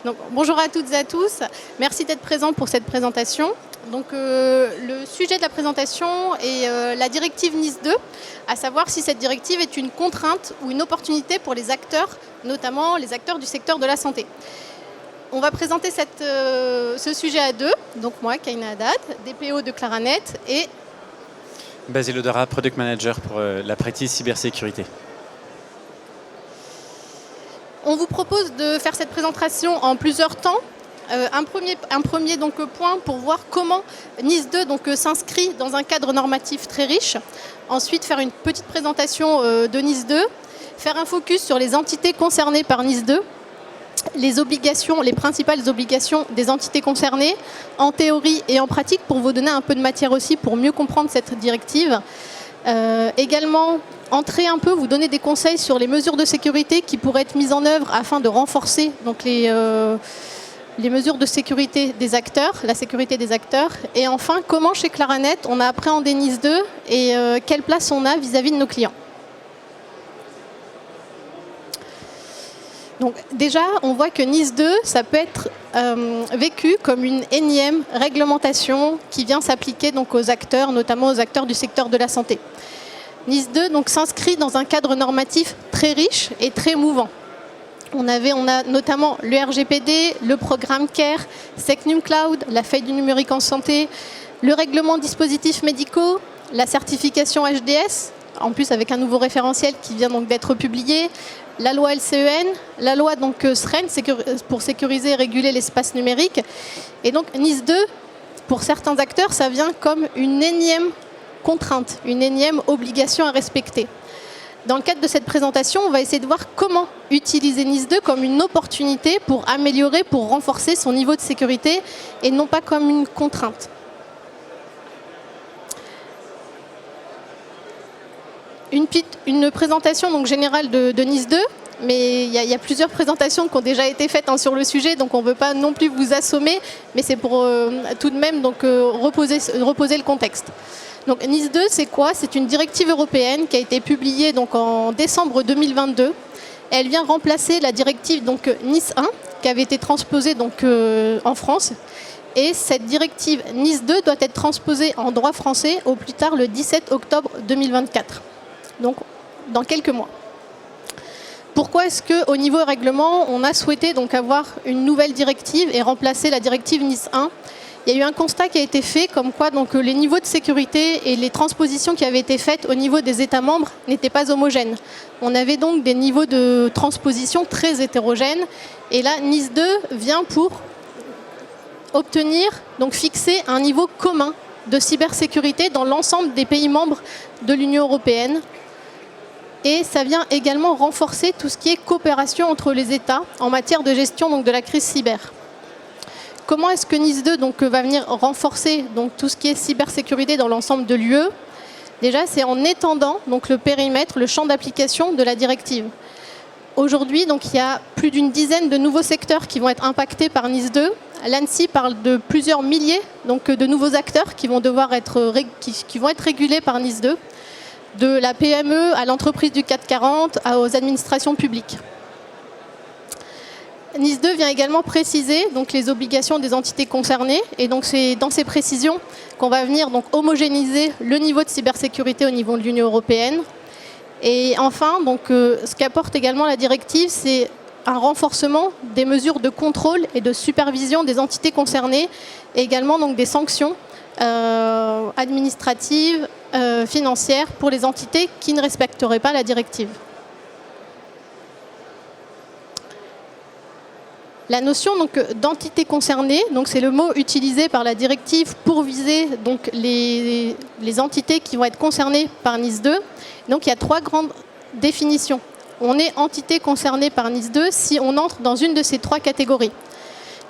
Donc, bonjour à toutes et à tous. Merci d'être présents pour cette présentation. Donc, le sujet de la présentation est la directive NIS 2, à savoir si cette directive est une contrainte ou une opportunité pour les acteurs, notamment les acteurs du secteur de la santé. On va présenter ce sujet à deux, donc moi, Kaina Haddad, DPO de Claranet, et Basile Odara, Product Manager pour la practice cybersécurité. On vous propose de faire cette présentation en plusieurs temps. Un premier donc, point pour voir comment NIS 2 s'inscrit dans un cadre normatif très riche. Ensuite, faire une petite présentation de NIS 2. Faire un focus sur les entités concernées par NIS 2. Les obligations, les principales obligations des entités concernées, en théorie et en pratique, pour vous donner un peu de matière aussi pour mieux comprendre cette directive. Également, entrer un peu, vous donner des conseils sur les mesures de sécurité qui pourraient être mises en œuvre afin de renforcer donc, les mesures de sécurité des acteurs, la sécurité des acteurs. Et enfin, comment chez Claranet, on a appréhendé NIS 2 et quelle place on a vis-à-vis de nos clients. Donc déjà, on voit que NIS 2, ça peut être vécu comme une énième réglementation qui vient s'appliquer donc aux acteurs, notamment aux acteurs du secteur de la santé. NIS 2 s'inscrit dans un cadre normatif très riche et très mouvant. On a notamment le RGPD, le programme CARE, SecNum Cloud, la feuille du numérique en santé, le règlement dispositifs médicaux, la certification HDS, en plus avec un nouveau référentiel qui vient donc d'être publié, la loi LCEN, la loi SREN pour sécuriser et réguler l'espace numérique. Et donc NIS 2, pour certains acteurs, ça vient comme une énième contrainte, une énième obligation à respecter. Dans le cadre de cette présentation, on va essayer de voir comment utiliser NIS 2 comme une opportunité pour améliorer, pour renforcer son niveau de sécurité et non pas comme une contrainte. Une présentation donc, générale de NIS 2, mais il y a plusieurs présentations qui ont déjà été faites sur le sujet, donc on ne veut pas non plus vous assommer, mais c'est pour tout de même reposer le contexte. Donc NIS 2, c'est quoi? C'est une directive européenne qui a été publiée en décembre 2022. Elle vient remplacer la directive NIS 1 qui avait été transposée en France. Et cette directive NIS 2 doit être transposée en droit français au plus tard le 17 octobre 2024. Donc dans quelques mois. Pourquoi est-ce qu'au niveau règlement, on a souhaité avoir une nouvelle directive et remplacer la directive NIS 1? Il y a eu un constat qui a été fait comme quoi les niveaux de sécurité et les transpositions qui avaient été faites au niveau des États membres n'étaient pas homogènes. On avait donc des niveaux de transposition très hétérogènes. Et là, NIS 2 vient pour fixer un niveau commun de cybersécurité dans l'ensemble des pays membres de l'Union européenne. Et ça vient également renforcer tout ce qui est coopération entre les États en matière de gestion de la crise cyber. Comment est-ce que NIS 2 va venir renforcer tout ce qui est cybersécurité dans l'ensemble de l'UE? Déjà, c'est en étendant le périmètre, le champ d'application de la directive. Aujourd'hui, il y a plus d'une dizaine de nouveaux secteurs qui vont être impactés par NIS 2. L'ANSSI parle de plusieurs milliers de nouveaux acteurs qui vont être régulés par NIS 2, de la PME à l'entreprise du CAC 40 aux administrations publiques. NIS 2 vient également préciser les obligations des entités concernées. Et c'est dans ces précisions qu'on va venir homogénéiser le niveau de cybersécurité au niveau de l'Union européenne. Et enfin, ce qu'apporte également la directive, c'est un renforcement des mesures de contrôle et de supervision des entités concernées, et également des sanctions administratives, financières pour les entités qui ne respecteraient pas la directive. La notion d'entité concernée, c'est le mot utilisé par la directive pour viser les entités qui vont être concernées par NIS 2. Donc il y a trois grandes définitions. On est entité concernée par NIS 2 si on entre dans une de ces trois catégories.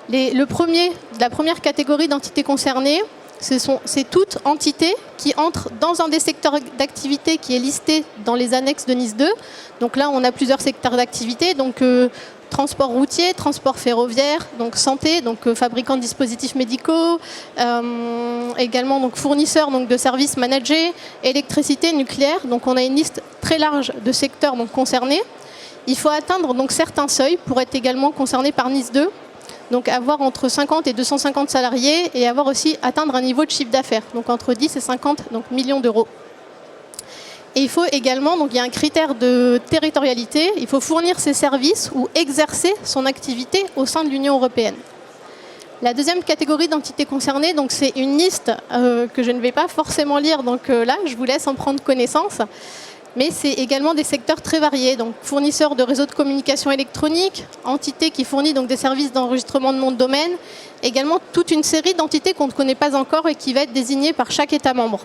La première catégorie d'entités concernées, c'est toute entité qui entre dans un des secteurs d'activité qui est listé dans les annexes de NIS 2. Donc là, on a plusieurs secteurs d'activité. Transport routier, transport ferroviaire, santé, fabricants de dispositifs médicaux, également fournisseurs de services managés, électricité, nucléaire. On a une liste très large de secteurs concernés. Il faut atteindre certains seuils pour être également concerné par NIS 2. donc avoir entre 50 et 250 salariés et avoir aussi atteindre un niveau de chiffre d'affaires, donc entre 10 et 50 millions d'euros. Et il faut également, donc il y a un critère de territorialité, il faut fournir ses services ou exercer son activité au sein de l'Union européenne. La deuxième catégorie d'entités concernées, donc c'est une liste que je ne vais pas forcément lire, donc là je vous laisse en prendre connaissance. Mais c'est également des secteurs très variés, donc fournisseurs de réseaux de communication électronique, entités qui fournissent donc des services d'enregistrement de nom de domaine, également toute une série d'entités qu'on ne connaît pas encore et qui va être désignée par chaque État membre,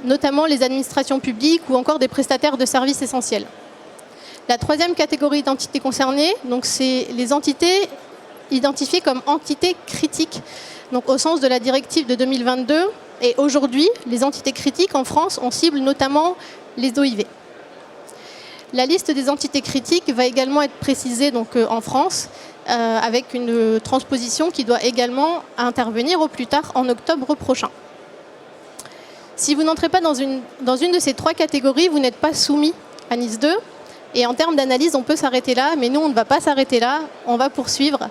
notamment les administrations publiques ou encore des prestataires de services essentiels. La troisième catégorie d'entités concernées, donc c'est les entités identifiées comme entités critiques, donc au sens de la directive de 2022. Et aujourd'hui, les entités critiques en France, on cible notamment les OIV. La liste des entités critiques va également être précisée donc, en France, avec une transposition qui doit également intervenir au plus tard en octobre prochain. Si vous n'entrez pas dans une de ces trois catégories, vous n'êtes pas soumis à NIS 2. Et en termes d'analyse, on peut s'arrêter là, mais nous, on ne va pas s'arrêter là, on va poursuivre,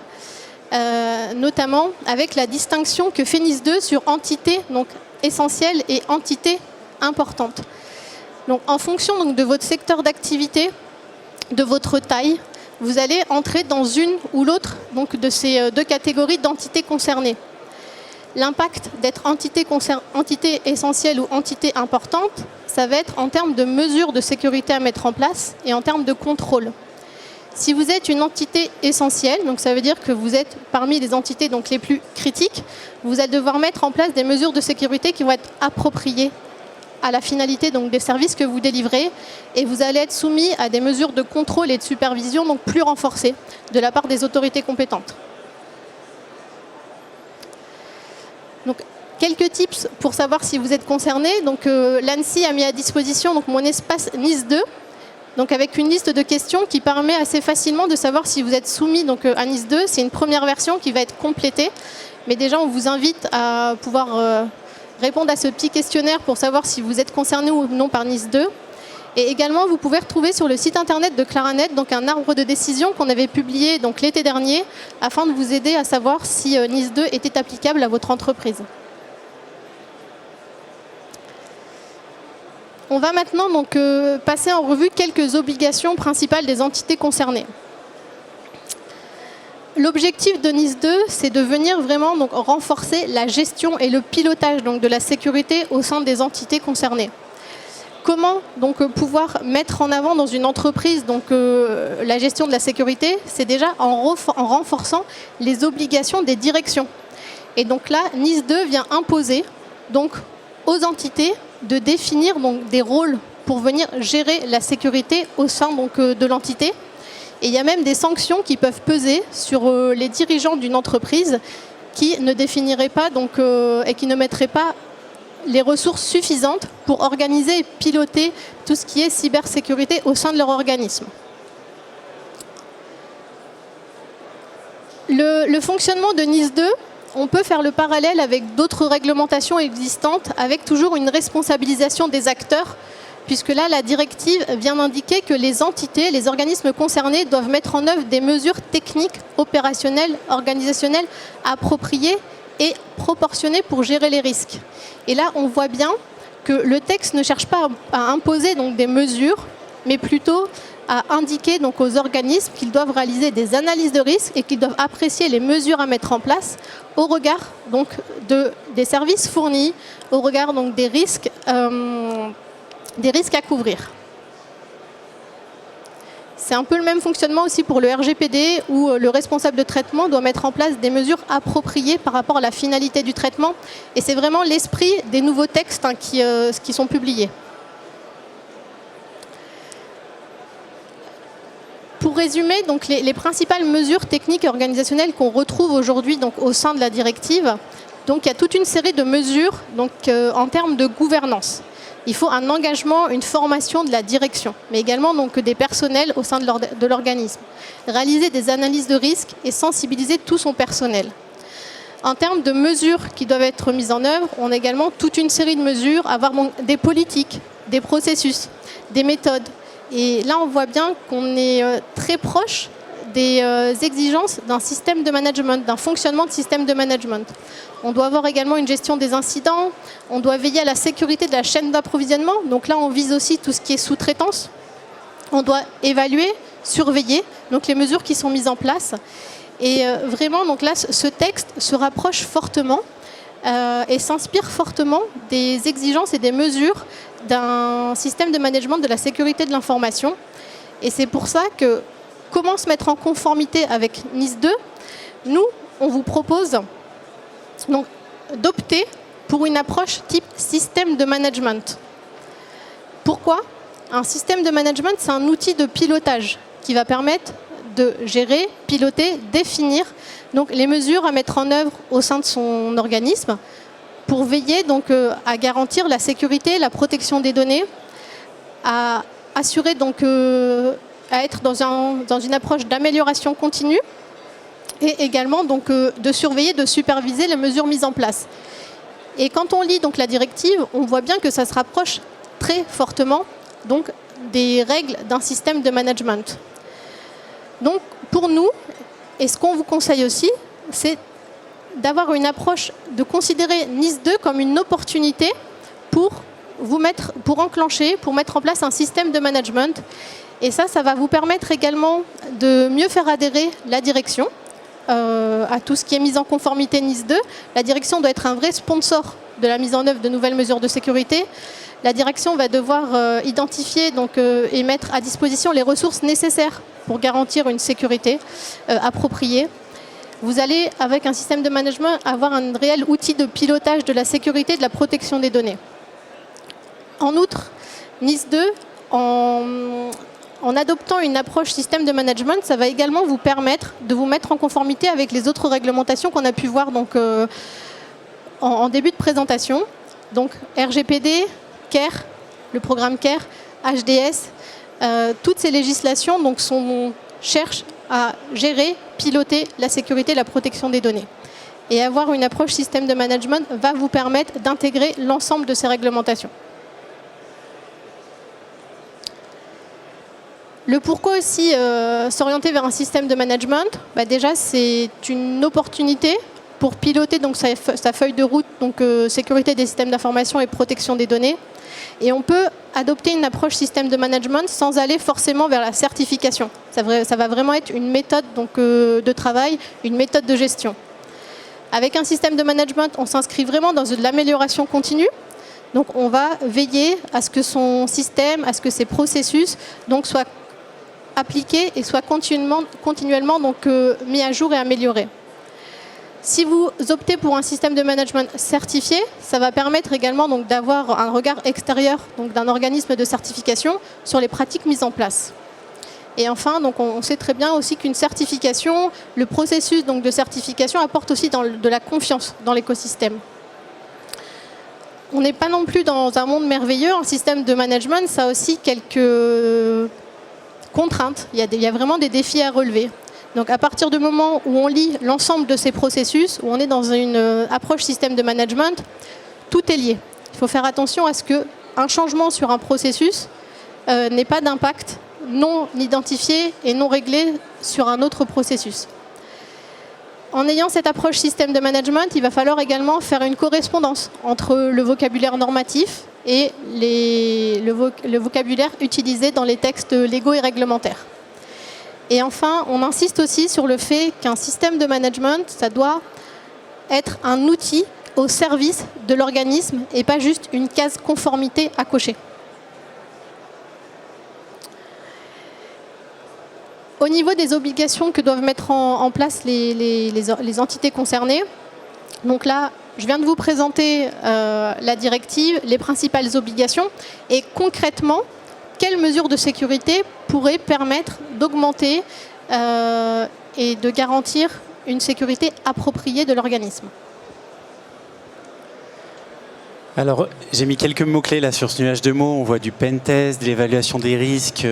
notamment avec la distinction que fait NIS 2 sur entité donc, essentielle et entité importante. Donc, en fonction donc, de votre secteur d'activité, de votre taille, vous allez entrer dans une ou l'autre de ces deux catégories d'entités concernées. L'impact d'être entité essentielle ou entité importante, ça va être en termes de mesures de sécurité à mettre en place et en termes de contrôle. Si vous êtes une entité essentielle, donc ça veut dire que vous êtes parmi les entités donc, les plus critiques, vous allez devoir mettre en place des mesures de sécurité qui vont être appropriées à la finalité donc, des services que vous délivrez, et vous allez être soumis à des mesures de contrôle et de supervision donc, plus renforcées de la part des autorités compétentes. Donc, quelques tips pour savoir si vous êtes concerné. L'ANSSI a mis à disposition donc, mon espace NIS 2, donc, avec une liste de questions qui permet assez facilement de savoir si vous êtes soumis donc, à NIS 2. C'est une première version qui va être complétée, mais déjà on vous invite à pouvoir répondre à ce petit questionnaire pour savoir si vous êtes concerné ou non par NIS 2. Et également, vous pouvez retrouver sur le site internet de Claranet donc un arbre de décision qu'on avait publié donc, l'été dernier afin de vous aider à savoir si NIS 2 était applicable à votre entreprise. On va maintenant donc, passer en revue quelques obligations principales des entités concernées. L'objectif de NIS 2, c'est de venir vraiment donc, renforcer la gestion et le pilotage donc, de la sécurité au sein des entités concernées. Comment donc, pouvoir mettre en avant dans une entreprise donc, la gestion de la sécurité? C'est déjà en renforçant les obligations des directions. Et donc là, NIS 2 vient imposer donc, aux entités de définir donc, des rôles pour venir gérer la sécurité au sein donc, de l'entité. Et il y a même des sanctions qui peuvent peser sur les dirigeants d'une entreprise qui ne définiraient pas donc, et qui ne mettraient pas les ressources suffisantes pour organiser et piloter tout ce qui est cybersécurité au sein de leur organisme. Le fonctionnement de NIS 2, on peut faire le parallèle avec d'autres réglementations existantes, avec toujours une responsabilisation des acteurs, puisque là, la directive vient d'indiquer que les entités, les organismes concernés doivent mettre en œuvre des mesures techniques, opérationnelles, organisationnelles appropriées et proportionnées pour gérer les risques. Et là, on voit bien que le texte ne cherche pas à imposer donc, des mesures, mais plutôt à indiquer donc, aux organismes qu'ils doivent réaliser des analyses de risques et qu'ils doivent apprécier les mesures à mettre en place au regard donc, des services fournis, au regard donc, des risques à couvrir. C'est un peu le même fonctionnement aussi pour le RGPD où le responsable de traitement doit mettre en place des mesures appropriées par rapport à la finalité du traitement. Et c'est vraiment l'esprit des nouveaux textes qui sont publiés. Pour résumer, donc, les principales mesures techniques et organisationnelles qu'on retrouve aujourd'hui donc, au sein de la directive, donc, il y a toute une série de mesures donc, en termes de gouvernance. Il faut un engagement, une formation de la direction, mais également donc, des personnels au sein de l'organisme. Réaliser des analyses de risques et sensibiliser tout son personnel. En termes de mesures qui doivent être mises en œuvre, on a également toute une série de mesures, avoir des politiques, des processus, des méthodes. Et là, on voit bien qu'on est très proche des exigences d'un système de management, d'un fonctionnement de système de management. On doit avoir également une gestion des incidents, on doit veiller à la sécurité de la chaîne d'approvisionnement. Donc là, on vise aussi tout ce qui est sous-traitance. On doit évaluer, surveiller donc les mesures qui sont mises en place. Et vraiment, donc là, ce texte se rapproche fortement et s'inspire fortement des exigences et des mesures d'un système de management de la sécurité de l'information. Et c'est pour ça que comment se mettre en conformité avec NIS2 ? Nous, on vous propose donc d'opter pour une approche type système de management. Pourquoi ? Un système de management, c'est un outil de pilotage qui va permettre de gérer, piloter, définir donc, les mesures à mettre en œuvre au sein de son organisme pour veiller donc, à garantir la sécurité, la protection des données, à assurer donc, à être dans une approche d'amélioration continue et également donc, de surveiller, de superviser les mesures mises en place. Et quand on lit donc, la directive, on voit bien que ça se rapproche très fortement donc, des règles d'un système de management. Donc pour nous, et ce qu'on vous conseille aussi, c'est d'avoir une approche, de considérer NIS2 comme une opportunité pour enclencher, pour mettre en place un système de management. Et ça va vous permettre également de mieux faire adhérer la direction à tout ce qui est mis en conformité NIS2. La direction doit être un vrai sponsor de la mise en œuvre de nouvelles mesures de sécurité. La direction va devoir identifier donc, et mettre à disposition les ressources nécessaires pour garantir une sécurité appropriée. Vous allez, avec un système de management, avoir un réel outil de pilotage de la sécurité et de la protection des données. En outre, NIS2, en adoptant une approche système de management, ça va également vous permettre de vous mettre en conformité avec les autres réglementations qu'on a pu voir donc, en début de présentation. Donc RGPD, CARE, le programme CARE, HDS, toutes ces législations donc, cherchent à gérer, piloter la sécurité et la protection des données. Et avoir une approche système de management va vous permettre d'intégrer l'ensemble de ces réglementations. Le pourquoi aussi s'orienter vers un système de management, déjà c'est une opportunité pour piloter donc, sa feuille de route, donc sécurité des systèmes d'information et protection des données. Et on peut adopter une approche système de management sans aller forcément vers la certification. Ça va vraiment être une méthode donc, de travail, une méthode de gestion. Avec un système de management, on s'inscrit vraiment dans de l'amélioration continue. Donc on va veiller à ce que son système, à ce que ses processus donc, soient appliqués et soient continuellement donc, mis à jour et améliorés. Si vous optez pour un système de management certifié, ça va permettre également d'avoir un regard extérieur d'un organisme de certification sur les pratiques mises en place. Et enfin, donc, on sait très bien aussi qu'une certification, le processus donc, de certification apporte aussi de la confiance dans l'écosystème. On n'est pas non plus dans un monde merveilleux. Un système de management, ça a aussi quelques contraintes. Il y a vraiment des défis à relever. Donc à partir du moment où on lit l'ensemble de ces processus, où on est dans une approche système de management, tout est lié. Il faut faire attention à ce qu'un changement sur un processus n'ait pas d'impact non identifié et non réglé sur un autre processus. En ayant cette approche système de management, il va falloir également faire une correspondance entre le vocabulaire normatif et le vocabulaire utilisé dans les textes légaux et réglementaires. Et enfin, on insiste aussi sur le fait qu'un système de management, ça doit être un outil au service de l'organisme et pas juste une case conformité à cocher. Au niveau des obligations que doivent mettre en place les entités concernées, donc là, je viens de vous présenter la directive, les principales obligations et concrètement, quelles mesures de sécurité pourraient permettre d'augmenter et de garantir une sécurité appropriée de l'organisme. Alors, j'ai mis quelques mots-clés là sur ce nuage de mots. On voit du pentest, de l'évaluation des risques,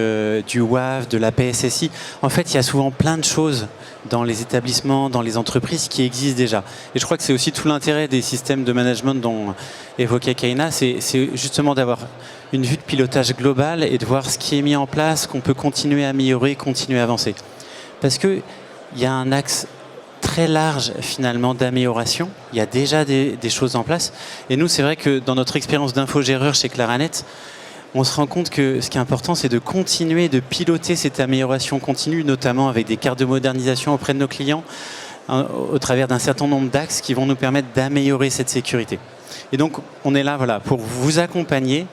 du WAF, de la PSSI. En fait, il y a souvent plein de choses dans les établissements, dans les entreprises qui existent déjà. Et je crois que c'est aussi tout l'intérêt des systèmes de management dont évoquait Kaina, c'est justement d'avoir une vue de pilotage globale et de voir ce qui est mis en place, qu'on peut continuer à améliorer, continuer à avancer. parce qu'il y a un axe très large finalement d'amélioration. Il y a déjà des choses en place. Et nous, c'est vrai que dans notre expérience d'infogéreur chez Claranet, on se rend compte que ce qui est important, c'est de continuer de piloter cette amélioration continue, notamment avec des cartes de modernisation auprès de nos clients, au travers d'un certain nombre d'axes qui vont nous permettre d'améliorer cette sécurité. Et donc, on est là voilà, pour vous accompagner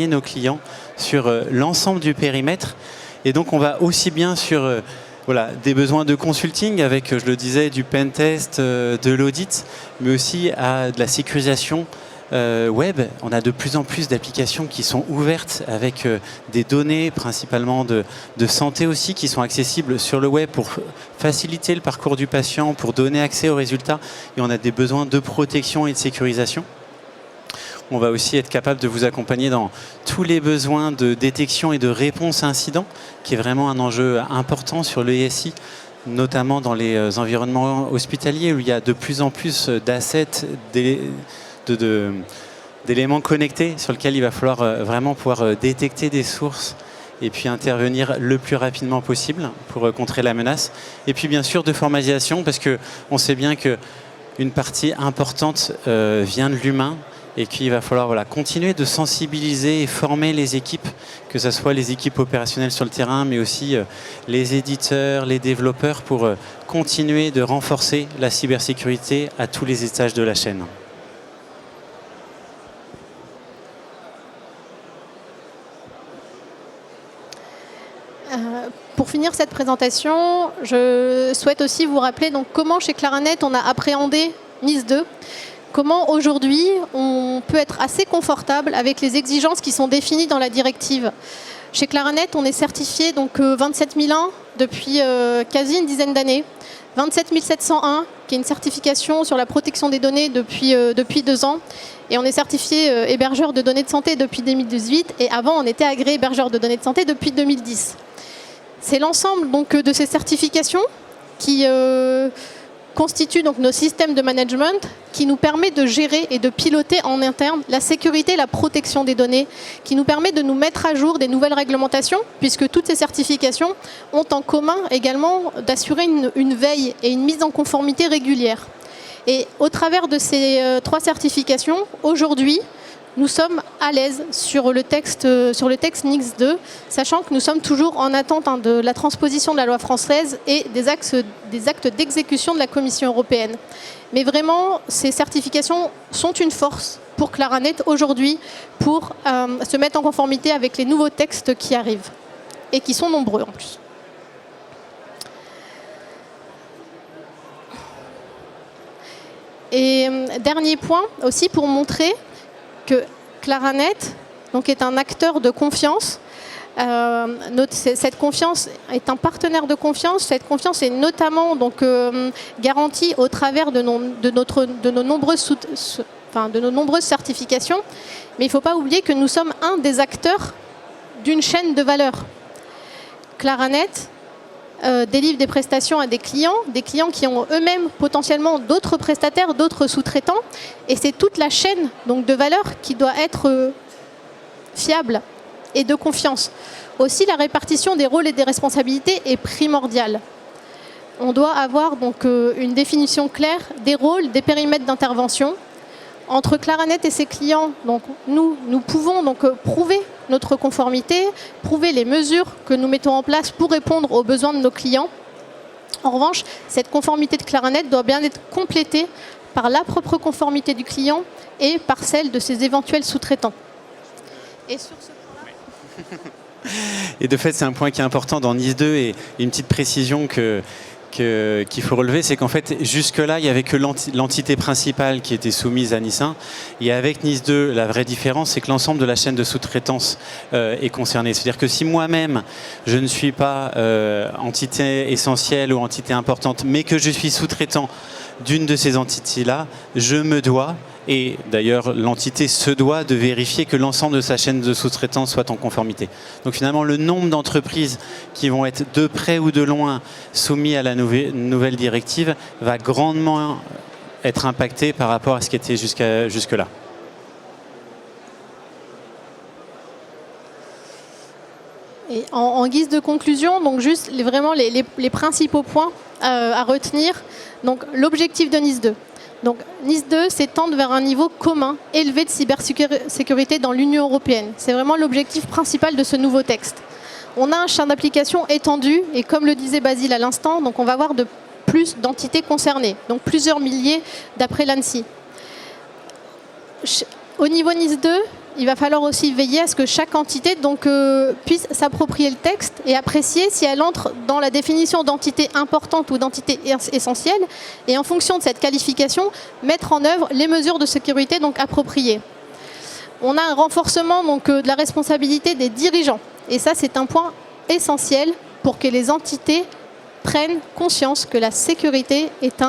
nos clients sur l'ensemble du périmètre. Et donc, on va aussi bien sur voilà, des besoins de consulting avec, je le disais, du pentest, de l'audit, mais aussi à de la sécurisation web. On a de plus en plus d'applications qui sont ouvertes avec des données, principalement de santé aussi, qui sont accessibles sur le web pour faciliter le parcours du patient, pour donner accès aux résultats. Et on a des besoins de protection et de sécurisation. On va aussi être capable de vous accompagner dans tous les besoins de détection et de réponse à incidents, qui est vraiment un enjeu important sur l'ESI, notamment dans les environnements hospitaliers où il y a de plus en plus d'assets, d'éléments connectés sur lesquels il va falloir vraiment pouvoir détecter des sources et puis intervenir le plus rapidement possible pour contrer la menace. Et puis bien sûr de formalisation, parce qu'on sait bien qu'une partie importante vient de l'humain et qu'il va falloir voilà, continuer de sensibiliser et former les équipes, que ce soit les équipes opérationnelles sur le terrain, mais aussi les éditeurs, les développeurs, pour continuer de renforcer la cybersécurité à tous les étages de la chaîne. Pour finir cette présentation, je souhaite aussi vous rappeler donc, comment chez Claranet on a appréhendé NIS 2. Comment aujourd'hui on peut être assez confortable avec les exigences qui sont définies dans la directive. Chez Claranet, on est certifié donc 27001 depuis quasi une dizaine d'années. 27701 qui est une certification sur la protection des données depuis 2 ans. Et on est certifié hébergeur de données de santé depuis 2018. Et avant, on était agréé hébergeur de données de santé depuis 2010. C'est l'ensemble donc de ces certifications qui constituent donc nos systèmes de management qui nous permet de gérer et de piloter en interne la sécurité et la protection des données, qui nous permet de nous mettre à jour des nouvelles réglementations, puisque toutes ces certifications ont en commun également d'assurer une veille et une mise en conformité régulière. Et au travers de ces 3 certifications, aujourd'hui, nous sommes à l'aise sur le texte NIS 2, sachant que nous sommes toujours en attente de la transposition de la loi française et des actes d'exécution de la Commission européenne. Mais vraiment, ces certifications sont une force pour Claranet aujourd'hui pour se mettre en conformité avec les nouveaux textes qui arrivent et qui sont nombreux en plus. Et dernier point aussi pour montrer que Claranet donc, est un acteur de confiance. Cette confiance est un partenaire de confiance. Cette confiance est notamment donc, garantie au travers de nos nombreuses certifications. Mais il ne faut pas oublier que nous sommes un des acteurs d'une chaîne de valeur. Claranet délivre des prestations à des clients qui ont eux-mêmes potentiellement d'autres prestataires, d'autres sous-traitants. Et c'est toute la chaîne donc, de valeur qui doit être fiable et de confiance. Aussi, la répartition des rôles et des responsabilités est primordiale. On doit avoir donc, une définition claire des rôles, des périmètres d'intervention. Entre Claranet et ses clients, donc, nous pouvons donc, prouver notre conformité, prouver les mesures que nous mettons en place pour répondre aux besoins de nos clients. En revanche, cette conformité de Claranet doit bien être complétée par la propre conformité du client et par celle de ses éventuels sous-traitants. Et sur ce point-là... Et de fait, c'est un point qui est important dans NIS 2 et une petite précision qu'il faut relever, c'est qu'en fait, jusque-là, il n'y avait que l'entité principale qui était soumise à NIS 1. Et avec NIS 2, la vraie différence, c'est que l'ensemble de la chaîne de sous-traitance est concernée. C'est-à-dire que si moi-même, je ne suis pas entité essentielle ou entité importante, mais que je suis sous-traitant d'une de ces entités-là, je me dois, et d'ailleurs l'entité se doit de vérifier que l'ensemble de sa chaîne de sous-traitance soit en conformité. Donc finalement, le nombre d'entreprises qui vont être de près ou de loin soumis à la nouvelle directive va grandement être impacté par rapport à ce qui était jusque-là. Et En guise de conclusion, donc juste vraiment les principaux points à retenir. Donc l'objectif de NIS 2. Donc NIS 2, c'est tendre vers un niveau commun élevé de cybersécurité dans l'Union européenne. C'est vraiment l'objectif principal de ce nouveau texte. On a un champ d'application étendu et comme le disait Basile à l'instant, donc on va avoir de plus d'entités concernées, donc plusieurs milliers d'après l'ANSSI. Au niveau NIS 2, il va falloir aussi veiller à ce que chaque entité puisse s'approprier le texte et apprécier si elle entre dans la définition d'entité importante ou d'entité essentielle et en fonction de cette qualification, mettre en œuvre les mesures de sécurité appropriées. On a un renforcement de la responsabilité des dirigeants et ça c'est un point essentiel pour que les entités prennent conscience que la sécurité est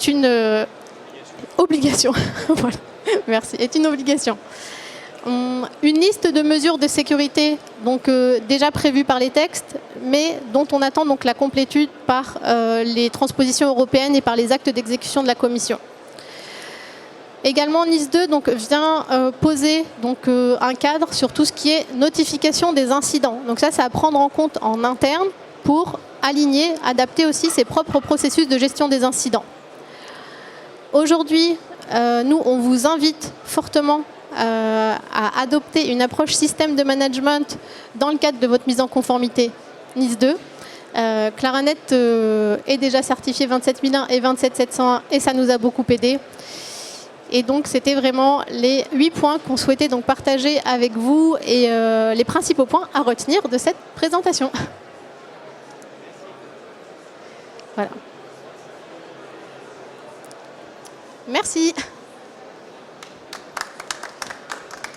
une obligation. Voilà. Merci. Est une obligation. Une liste de mesures de sécurité déjà prévues par les textes, mais dont on attend la complétude par les transpositions européennes et par les actes d'exécution de la Commission. Également, NIS 2 vient poser un cadre sur tout ce qui est notification des incidents. Donc ça à prendre en compte en interne pour aligner, adapter aussi ses propres processus de gestion des incidents. Aujourd'hui, nous, on vous invite fortement à adopter une approche système de management dans le cadre de votre mise en conformité NIS 2. Claranet est déjà certifié 27001 et 27701 et ça nous a beaucoup aidé. Et donc, c'était vraiment les 8 points qu'on souhaitait partager avec vous et les principaux points à retenir de cette présentation. Voilà. Merci.